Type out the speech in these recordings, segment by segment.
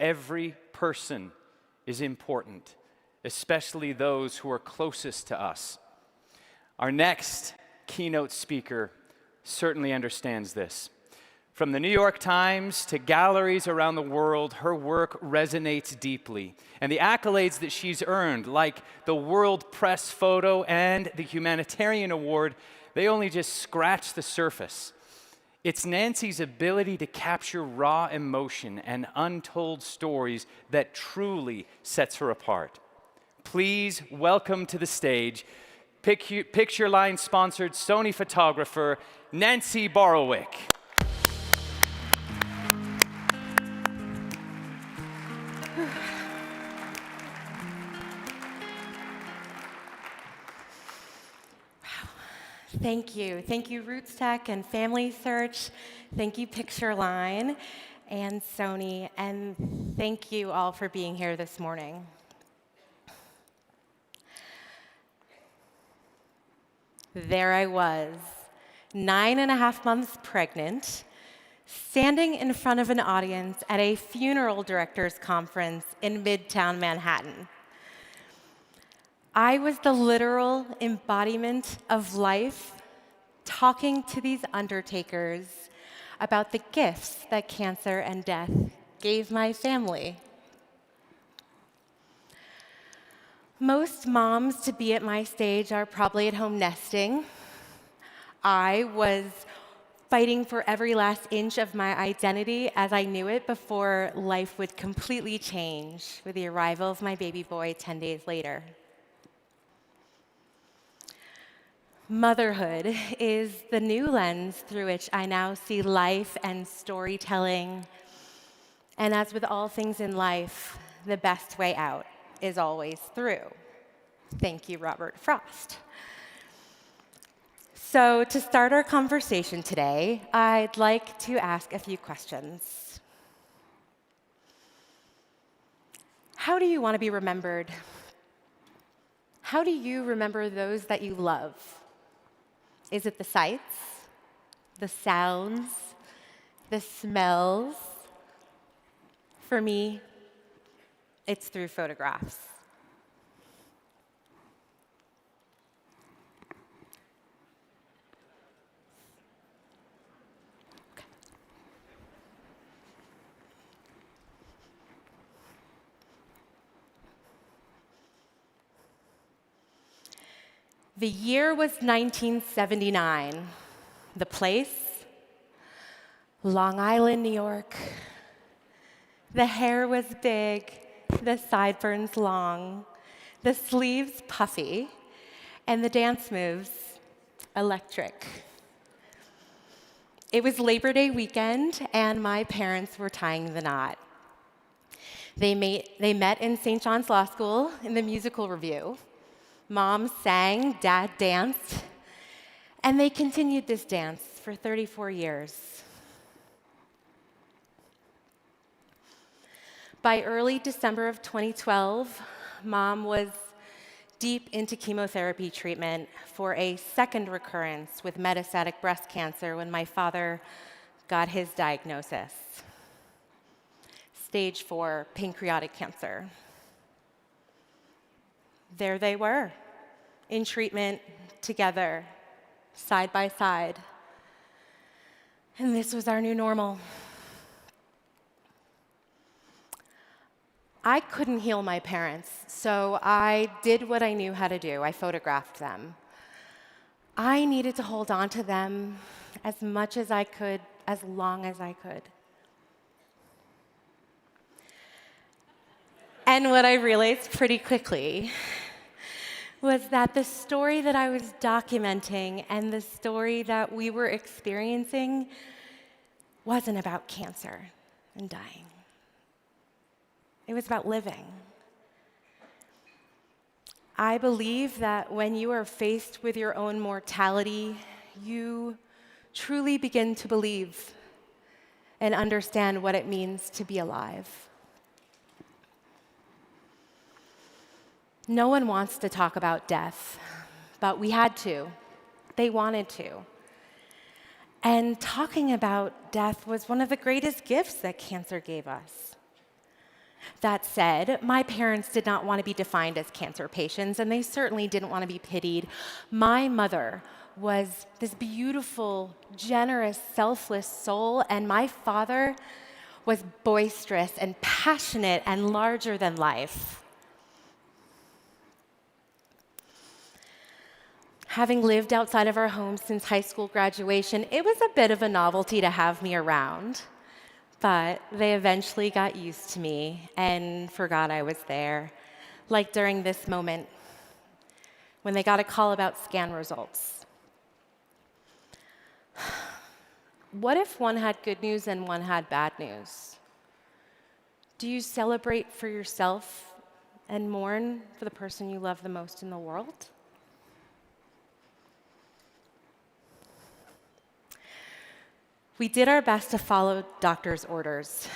Every person is important, especially those who are closest to us. Our next keynote speaker certainly understands this. From the New York Times to galleries around the world, her work resonates deeply. And the accolades that she's earned, like the World Press Photo and the Humanitarian Award, they only just scratch the surface. It's Nancy's ability to capture raw emotion and untold stories that truly sets her apart. Please welcome to the stage Picture Line-sponsored Sony photographer, Nancy Borowick. Thank you. Thank you, RootsTech and FamilySearch. Thank you, Picture Line and Sony. And thank you all for being here this morning. There I was, 9.5 months pregnant, standing in front of an audience at a funeral directors conference in Midtown Manhattan. I was the literal embodiment of life, talking to these undertakers about the gifts that cancer and death gave my family. Most moms to be at my stage are probably at home nesting. I was fighting for every last inch of my identity as I knew it before life would completely change with the arrival of my baby boy 10 days later. Motherhood is the new lens through which I now see life and storytelling. And as with all things in life, the best way out is always through. Thank you, Robert Frost. So to start our conversation today, I'd like to ask a few questions. How do you want to be remembered? How do you remember those that you love? Is it the sights, the sounds, the smells? For me, it's through photographs. The year was 1979. The place, Long Island, New York. The hair was big, the sideburns long, the sleeves puffy, and the dance moves electric. It was Labor Day weekend, and my parents were tying the knot. They met in St. John's Law School in the musical review. Mom sang, Dad danced, and they continued this dance for 34 years. By early December of 2012, Mom was deep into chemotherapy treatment for a second recurrence with metastatic breast cancer when my father got his diagnosis. Stage 4 pancreatic cancer. There they were, in treatment together, side by side. And this was our new normal. I couldn't heal my parents, so I did what I knew how to do. I photographed them. I needed to hold on to them as much as I could, as long as I could. And what I realized pretty quickly was that the story that I was documenting and the story that we were experiencing wasn't about cancer and dying. It was about living. I believe that when you are faced with your own mortality, you truly begin to believe and understand what it means to be alive. No one wants to talk about death, but we had to. They wanted to. And talking about death was one of the greatest gifts that cancer gave us. That said, my parents did not want to be defined as cancer patients, and they certainly didn't want to be pitied. My mother was this beautiful, generous, selfless soul, and my father was boisterous and passionate and larger than life. Having lived outside of our home since high school graduation, it was a bit of a novelty to have me around. But they eventually got used to me and forgot I was there. Like during this moment, when they got a call about scan results. What if one had good news and one had bad news? Do you celebrate for yourself and mourn for the person you love the most in the world? We did our best to follow doctor's orders.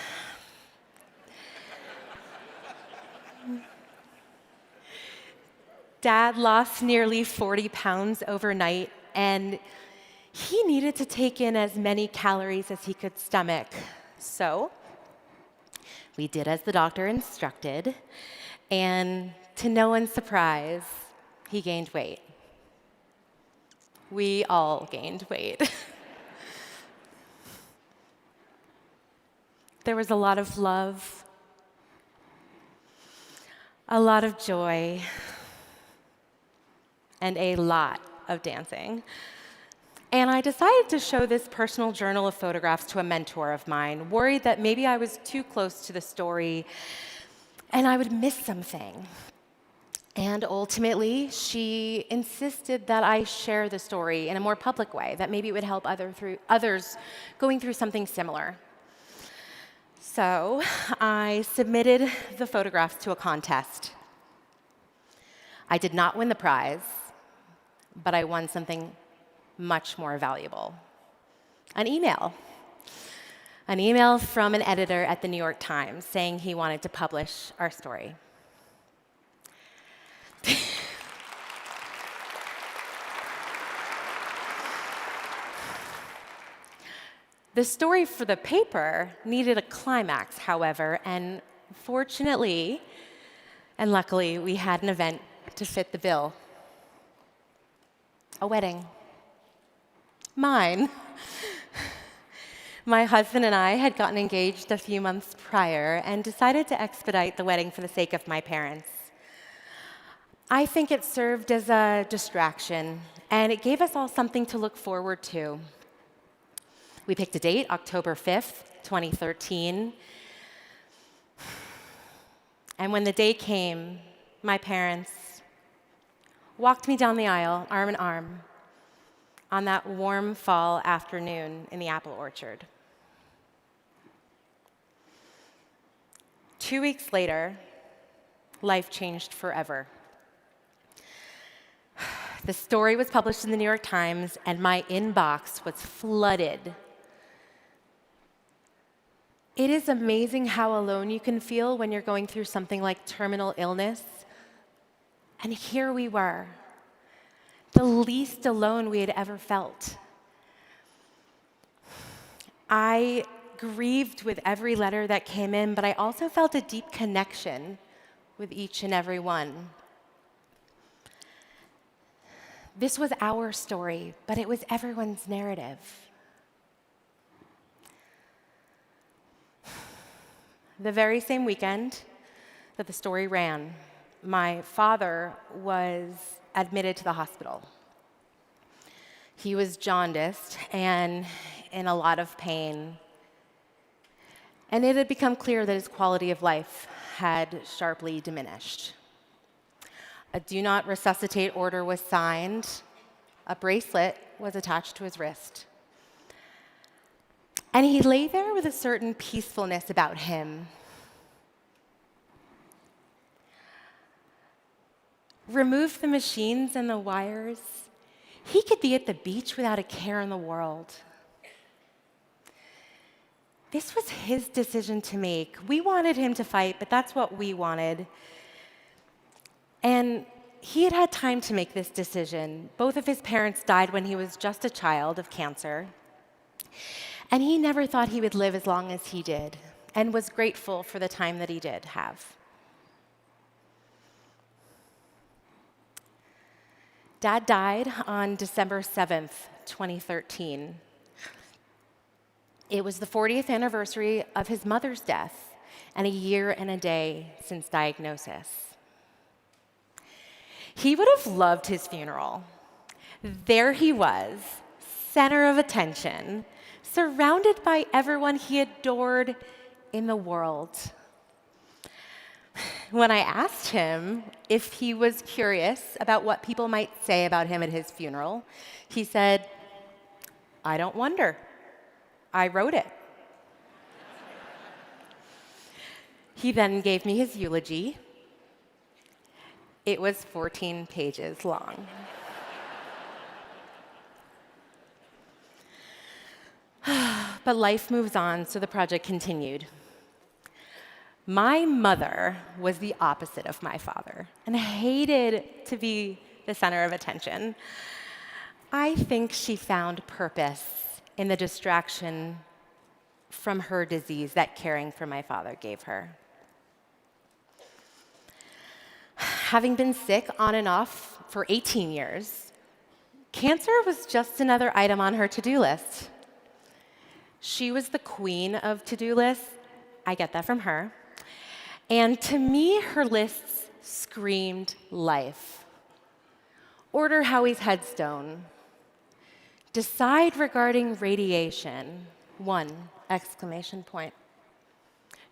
Dad lost nearly 40 pounds overnight, and he needed to take in as many calories as he could stomach. So we did as the doctor instructed, and to no one's surprise, he gained weight. We all gained weight. There was a lot of love, a lot of joy, and a lot of dancing. And I decided to show this personal journal of photographs to a mentor of mine, worried that maybe I was too close to the story and I would miss something. And ultimately, she insisted that I share the story in a more public way, that maybe it would help others going through something similar. So I submitted the photographs to a contest. I did not win the prize, but I won something much more valuable. An email. An email from an editor at the New York Times saying he wanted to publish our story. The story for the paper needed a climax, however, and fortunately and luckily, we had an event to fit the bill. A wedding. Mine. My husband and I had gotten engaged a few months prior and decided to expedite the wedding for the sake of my parents. I think it served as a distraction, and it gave us all something to look forward to. We picked a date, October 5th, 2013. And when the day came, my parents walked me down the aisle, arm in arm, on that warm fall afternoon in the apple orchard. 2 weeks later, life changed forever. The story was published in the New York Times, and my inbox was flooded. It is amazing how alone you can feel when you're going through something like terminal illness. And here we were, the least alone we had ever felt. I grieved with every letter that came in, but I also felt a deep connection with each and every one. This was our story, but it was everyone's narrative. The very same weekend that the story ran, my father was admitted to the hospital. He was jaundiced and in a lot of pain. And it had become clear that his quality of life had sharply diminished. A do not resuscitate order was signed. A bracelet was attached to his wrist. And he lay there with a certain peacefulness about him. Remove the machines and the wires, he could be at the beach without a care in the world. This was his decision to make. We wanted him to fight, but that's what we wanted. And he had had time to make this decision. Both of his parents died when he was just a child of cancer. And he never thought he would live as long as he did. and was grateful for the time that he did have. Dad died on December 7th, 2013. It was the 40th anniversary of his mother's death and a year and a day since diagnosis. He would have loved his funeral. There he was, center of attention, surrounded by everyone he adored in the world. When I asked him if he was curious about what people might say about him at his funeral, he said, "I don't wonder. I wrote it." He then gave me his eulogy. It was 14 pages long. But life moves on, so the project continued. My mother was the opposite of my father and hated to be the center of attention. I think she found purpose in the distraction from her disease that caring for my father gave her. Having been sick on and off for 18 years, cancer was just another item on her to-do list. She was the queen of to-do lists. I get that from her. And to me, her lists screamed life. Order Howie's headstone. Decide regarding radiation. 1!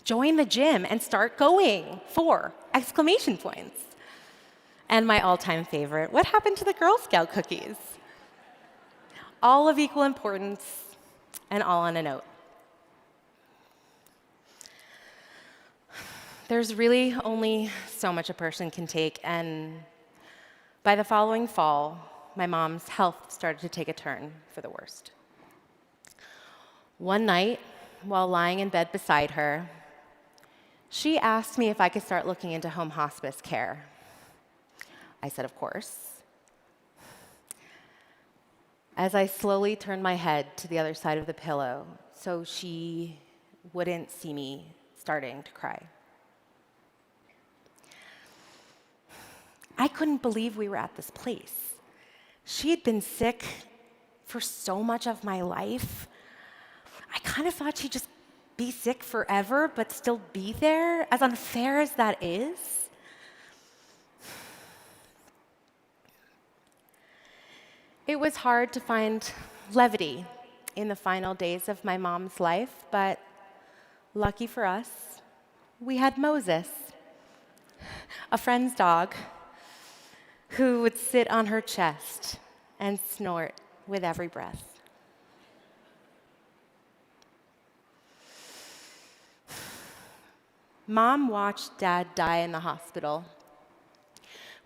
Join the gym and start going. 4! And my all-time favorite, what happened to the Girl Scout cookies? All of equal importance and all on a note. There's really only so much a person can take, and by the following fall, my mom's health started to take a turn for the worst. One night, while lying in bed beside her, she asked me if I could start looking into home hospice care. I said, of course. As I slowly turned my head to the other side of the pillow so she wouldn't see me starting to cry. I couldn't believe we were at this place. She had been sick for so much of my life. I kind of thought she'd just be sick forever, but still be there, as unfair as that is. It was hard to find levity in the final days of my mom's life, but lucky for us, we had Moses, a friend's dog, who would sit on her chest and snort with every breath. Mom watched Dad die in the hospital,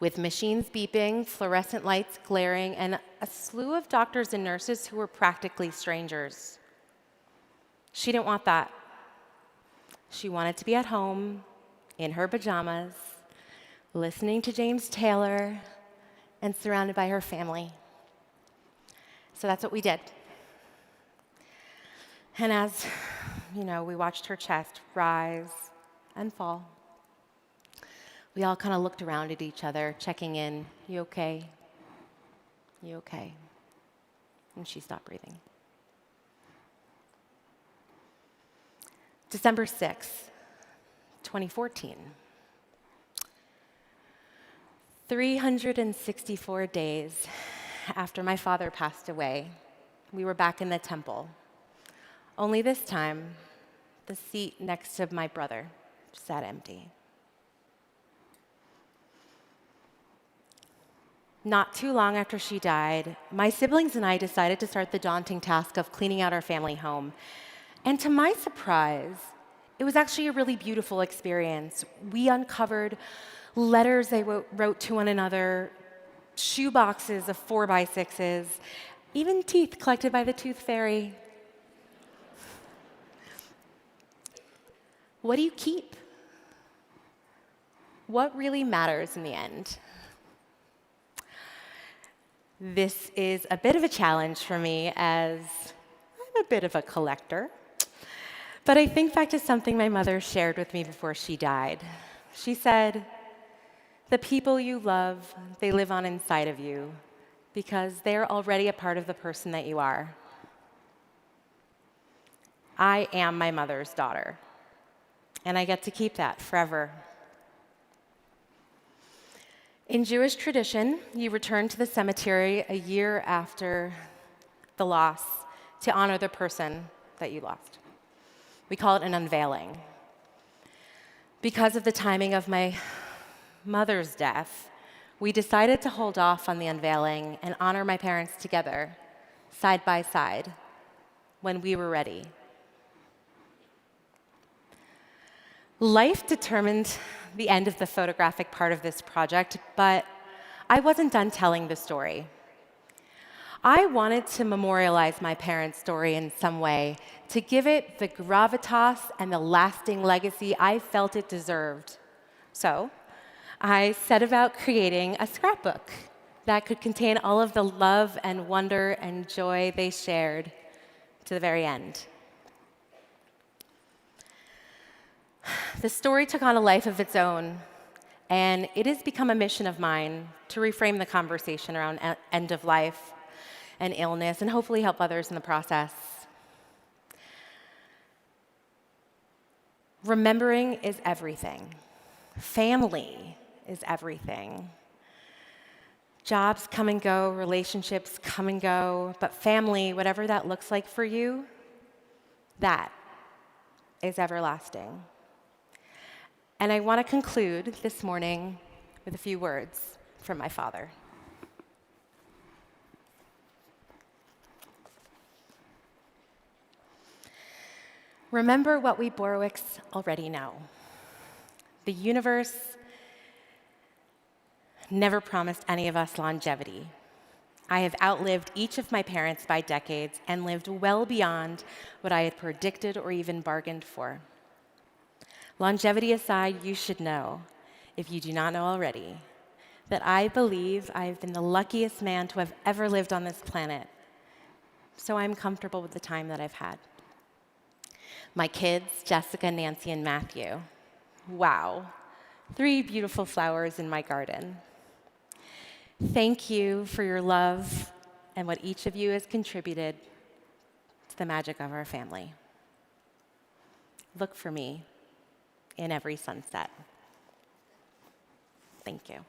with machines beeping, fluorescent lights glaring, and a slew of doctors and nurses who were practically strangers. She didn't want that. She wanted to be at home, in her pajamas, listening to James Taylor, and surrounded by her family. So that's what we did. And as, we watched her chest rise and fall, we all kind of looked around at each other, checking in. You okay? You okay? And she stopped breathing. December 6th, 2014. 364 days after my father passed away, we were back in the temple. Only this time, the seat next to my brother sat empty. Not too long after she died, my siblings and I decided to start the daunting task of cleaning out our family home. And to my surprise, it was actually a really beautiful experience. We uncovered letters they wrote to one another, shoe boxes of 4x6s, even teeth collected by the tooth fairy. What do you keep? What really matters in the end? This is a bit of a challenge for me, as I'm a bit of a collector. But I think back to something my mother shared with me before she died. She said, "The people you love, they live on inside of you because they're already a part of the person that you are." I am my mother's daughter, and I get to keep that forever. In Jewish tradition, you return to the cemetery a year after the loss to honor the person that you lost. We call it an unveiling. Because of the timing of my mother's death, we decided to hold off on the unveiling and honor my parents together, side by side, when we were ready. Life determined the end of the photographic part of this project, but I wasn't done telling the story. I wanted to memorialize my parents' story in some way, to give it the gravitas and the lasting legacy I felt it deserved. So I set about creating a scrapbook that could contain all of the love and wonder and joy they shared to the very end. The story took on a life of its own, and it has become a mission of mine to reframe the conversation around end of life and illness, and hopefully help others in the process. Remembering is everything. Family is everything. Jobs come and go, relationships come and go, but family, whatever that looks like for you, that is everlasting. And I want to conclude this morning with a few words from my father. Remember what we Borowicks already know. The universe never promised any of us longevity. I have outlived each of my parents by decades and lived well beyond what I had predicted or even bargained for. Longevity aside, you should know, if you do not know already, that I believe I have been the luckiest man to have ever lived on this planet. So I'm comfortable with the time that I've had. My kids, Jessica, Nancy, and Matthew. Wow, 3 beautiful flowers in my garden. Thank you for your love and what each of you has contributed to the magic of our family. Look for me in every sunset. Thank you.